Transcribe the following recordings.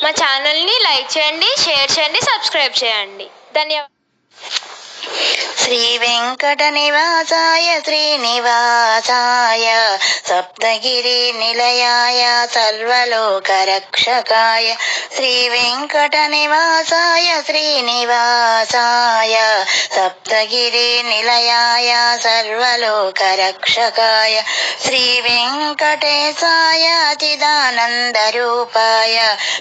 మా ఛానల్ని లైక్ చేయండి, షేర్ చేయండి, సబ్స్క్రైబ్ చేయండి. ధన్యవాదాలు. శ్రీ వెంకట నివాసాయ శ్రీనివాసాయ సప్తగిరి నిలయాయ సర్వలోక రక్షకాయ శ్రీ వెంకట నివాసాయ శ్రీనివాసాయ సప్తగిరి నిలయాయ సర్వలోక రక్షకాయ శ్రీ వెంకటేశాయ చిదానంద రూపాయ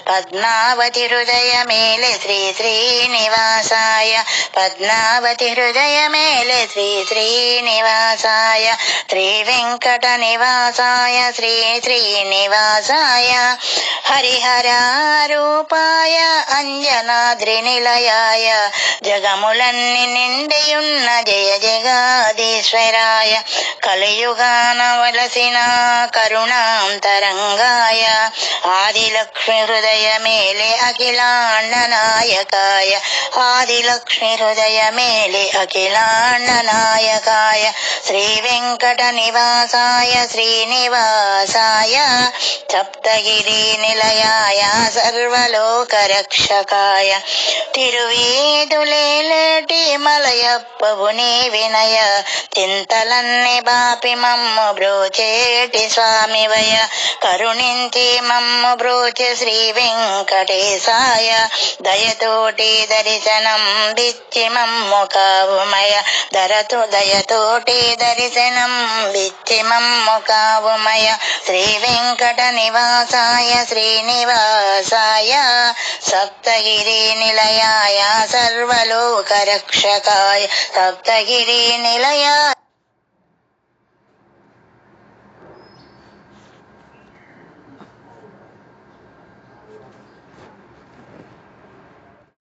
పద్మావతి హృదయ మేలే శ్రీ శ్రీనివాసాయ పద్మావతి హృదయ మేలే శ్రీ శ్రీనివాసాయ శ్రీ వెంకట నివాసాయ శ్రీ శ్రీనివాసాయ హరిహర రూపాయ అంజనాద్రి నిలయాయ జగములన్ని నిండియున్న జయ జగాదీశ్వరాయ కలియుగాన వలసిన కరుణాంతరంగాయ ఆదిలక్ష్మి హృదయ మేలే అఖిలాండ నాయకాయ ఆదిలక్ష్మి హృదయ మేలే అఖిలాండ నాయకాయ శ్రీ వెంకట నివాసాయ శ్రీనివాసాయ సప్తగిరి నిలయాయ సర్వలోక రక్షకాయ తిరువీధులేటి మలయప్పవు నీ వినయ చింతలన్ని బాపి మమ్ము బ్రోచేటి స్వామివయ కరుణించి మమ్ము బ్రోచె శ్రీ వెంకటేశాయ దయతోటి దర్శనం బిచ్చి మమ్ము కావుమయ దయతోటి దర్శనం బిచ్చి మమ్ము కావుమయ శ్రీ వెంకట నివాసాయ శ్రీనివాసాయ సప్తగిరి నిలయాయ సర్వలోక రక్షకాయ సప్తగిరి నిలయ